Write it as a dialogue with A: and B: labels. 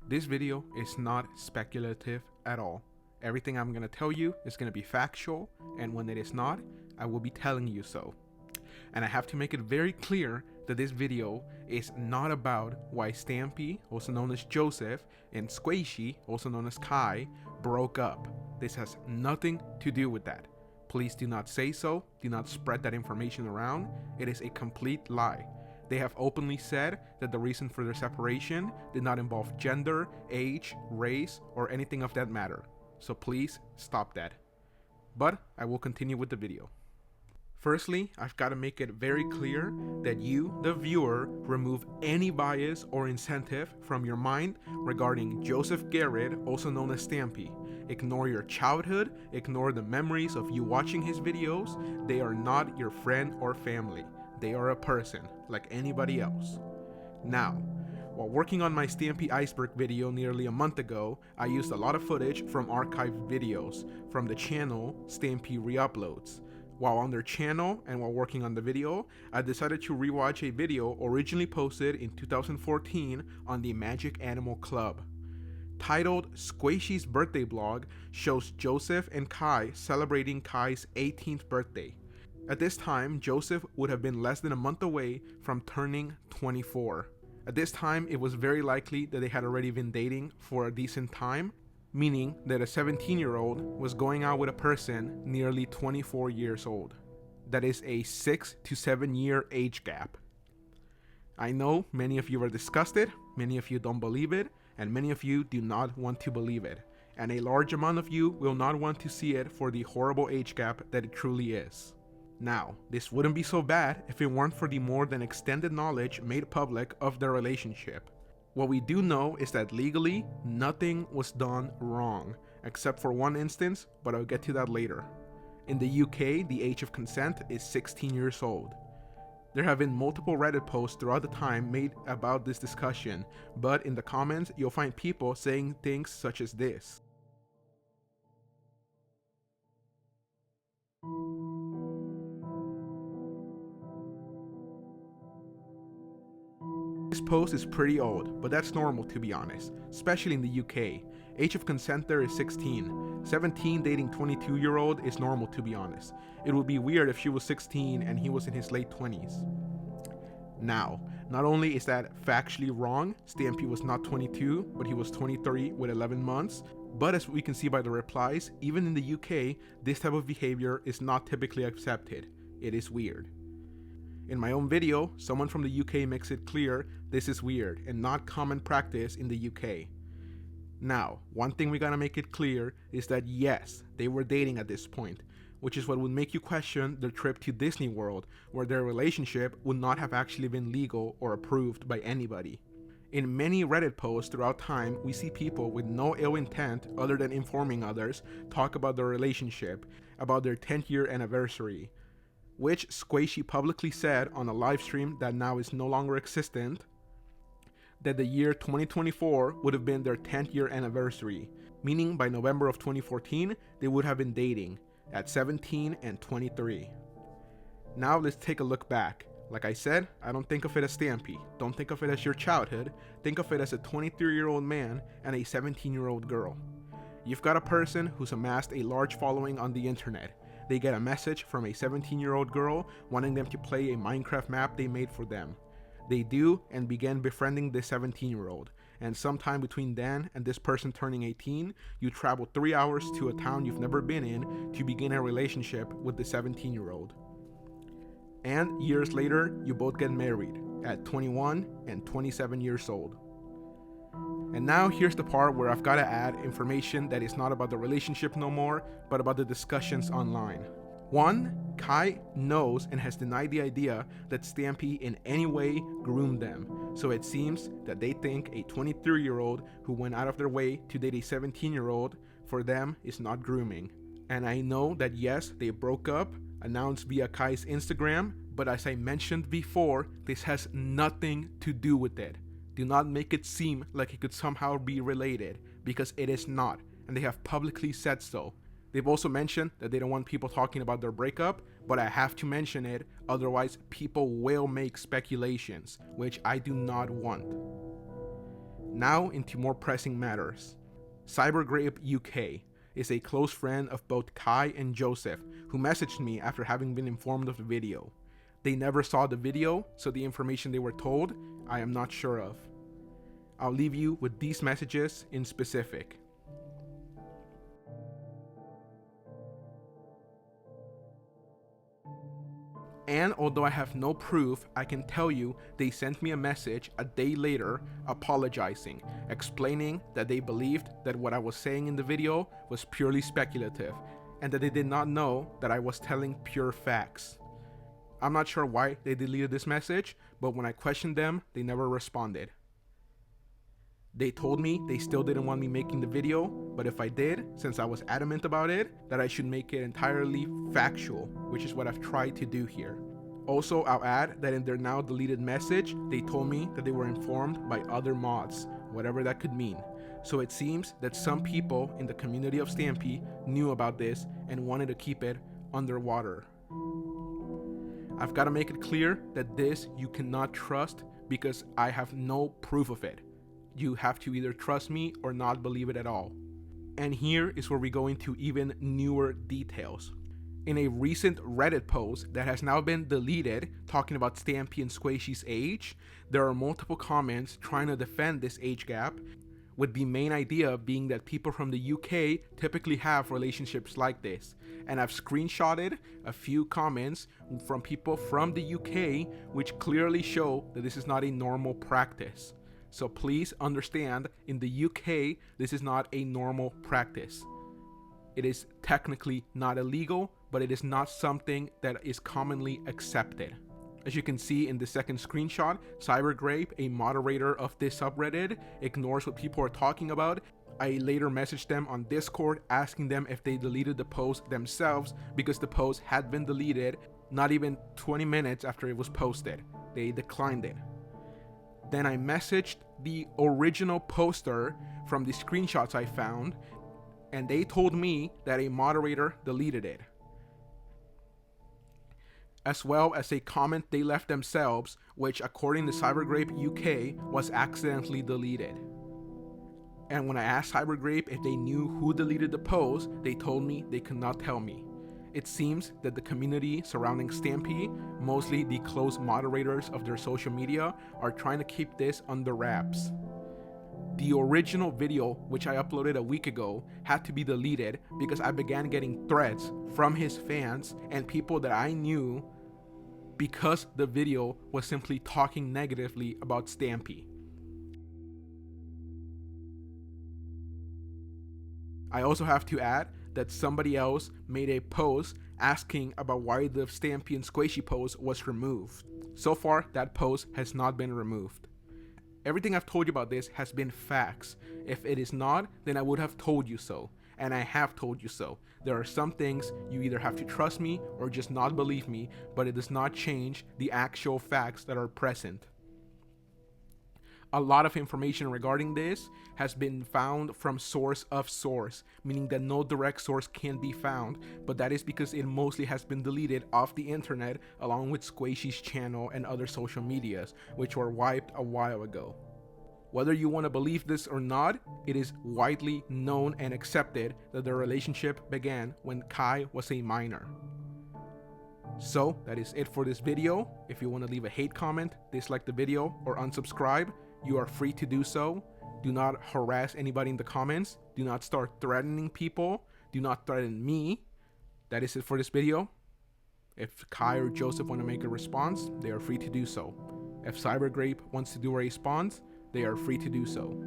A: This video is not speculative at all. Everything I'm going to tell you is going to be factual, and when it is not, I will be telling you so. And I have to make it very clear that this video is not about why Stampy, also known as Joseph, and Squishy, also known as Kai, broke up. This has nothing to do with that. Please do not say so. Do not spread that information around. It is a complete lie. They have openly said that the reason for their separation did not involve gender, age, race, or anything of that matter. So please stop that. But I will continue with the video. Firstly, I've got to make it very clear that you, the viewer, remove any bias or incentive from your mind regarding Joseph Garrett, also known as Stampy. Ignore your childhood, ignore the memories of you watching his videos. They are not your friend or family. They are a person, like anybody else. Now, while working on my Stampy Iceberg video nearly a month ago, I used a lot of footage from archived videos from the channel Stampy Reuploads. While on their channel and while working on the video, I decided to rewatch a video originally posted in 2014 on the Magic Animal Club. Titled Squishy's Birthday Vlog, shows Joseph and Kai celebrating Kai's 18th birthday. At this time, Joseph would have been less than a month away from turning 24. At this time, it was very likely that they had already been dating for a decent time, meaning that a 17-year-old was going out with a person nearly 24 years old. That is a 6 to 7 year age gap. I know many of you are disgusted, many of you don't believe it, and many of you do not want to believe it. And a large amount of you will not want to see it for the horrible age gap that it truly is. Now, this wouldn't be so bad if it weren't for the more than extended knowledge made public of their relationship. What we do know is that legally, nothing was done wrong, except for one instance, but I'll get to that later. In the UK, the age of consent is 16 years old. There have been multiple Reddit posts throughout the time made about this discussion, but in the comments, you'll find people saying things such as this. This post is pretty old, but that's normal to be honest, especially in the UK. Age of consent there is 16. 17 dating 22-year-old is normal to be honest. It would be weird if she was 16 and he was in his late 20s. Now, not only is that factually wrong, Stampy was not 22, but he was 23 with 11 months, but as we can see by the replies, even in the UK, this type of behavior is not typically accepted. It is weird. In my own video, someone from the UK makes it clear this is weird and not common practice in the UK. Now, one thing we gotta make it clear is that yes, they were dating at this point, which is what would make you question their trip to Disney World, where their relationship would not have actually been legal or approved by anybody. In many Reddit posts throughout time, we see people with no ill intent other than informing others talk about their relationship, about their 10th year anniversary, which Squishy publicly said on a live stream that now is no longer existent, that the year 2024 would have been their 10th year anniversary, meaning by November of 2014, they would have been dating at 17 and 23. Now let's take a look back. Like I said, I don't think of it as Stampy. Don't think of it as your childhood. Think of it as a 23-year-old man and a 17-year-old girl. You've got a person who's amassed a large following on the internet. They get a message from a 17-year-old girl wanting them to play a Minecraft map they made for them. They do and begin befriending this 17-year-old, and sometime between then and this person turning 18, you travel 3 hours to a town you've never been in to begin a relationship with the 17-year-old. And years later, you both get married at 21 and 27 years old. And now here's the part where I've got to add information that is not about the relationship no more, but about the discussions online. 1. Kai knows and has denied the idea that Stampy in any way groomed them, so it seems that they think a 23-year-old who went out of their way to date a 17-year-old for them is not grooming. And I know that yes, they broke up, announced via Kai's Instagram, but as I mentioned before, this has nothing to do with it. Do not make it seem like it could somehow be related, because it is not, and they have publicly said so. They've also mentioned that they don't want people talking about their breakup, but I have to mention it, otherwise people will make speculations, which I do not want. Now into more pressing matters. Cybergrape UK is a close friend of both Kai and Joseph who messaged me after having been informed of the video. They never saw the video, so the information they were told, I am not sure of. I'll leave you with these messages in specific. And although I have no proof, I can tell you they sent me a message a day later apologizing, explaining that they believed that what I was saying in the video was purely speculative, and that they did not know that I was telling pure facts. I'm not sure why they deleted this message, but when I questioned them, they never responded. They told me they still didn't want me making the video, but if I did, since I was adamant about it, that I should make it entirely factual, which is what I've tried to do here. Also, I'll add that in their now deleted message, they told me that they were informed by other mods, whatever that could mean. So it seems that some people in the community of Stampy knew about this and wanted to keep it underwater. I've got to make it clear that this you cannot trust because I have no proof of it. You have to either trust me or not believe it at all. And here is where we go into even newer details. In a recent Reddit post that has now been deleted talking about Stampy and Squishy's age, there are multiple comments trying to defend this age gap, with the main idea being that people from the UK typically have relationships like this. And I've screenshotted a few comments from people from the UK which clearly show that this is not a normal practice. So please understand, in the UK, this is not a normal practice. It is technically not illegal, but it is not something that is commonly accepted. As you can see in the second screenshot, Cybergrape, a moderator of this subreddit, ignores what people are talking about. I later messaged them on Discord asking them if they deleted the post themselves because the post had been deleted not even 20 minutes after it was posted. They declined it. Then I messaged the original poster from the screenshots I found, and they told me that a moderator deleted it, as well as a comment they left themselves, which according to Cybergrape UK was accidentally deleted. And when I asked Cybergrape if they knew who deleted the post, they told me they could not tell me. It seems that the community surrounding Stampy, mostly the close moderators of their social media, are trying to keep this under wraps. The original video, which I uploaded a week ago, had to be deleted because I began getting threats from his fans and people that I knew because the video was simply talking negatively about Stampy. I also have to add that somebody else made a post asking about why the Stampy and Squishy post was removed. So far, that post has not been removed. Everything I've told you about this has been facts. If it is not, then I would have told you so. And I have told you so. There are some things you either have to trust me or just not believe me, but it does not change the actual facts that are present. A lot of information regarding this has been found from source of source, meaning that no direct source can be found, but that is because it mostly has been deleted off the internet along with Squishy's channel and other social medias, which were wiped a while ago. Whether you want to believe this or not, it is widely known and accepted that their relationship began when Kai was a minor. So that is it for this video. If you want to leave a hate comment, dislike the video, or unsubscribe, you are free to do so. Do not harass anybody in the comments. Do not start threatening people. Do not threaten me. That is it for this video. If Kai or Joseph want to make a response, they are free to do so. If Cybergrape wants to do a response, they are free to do so.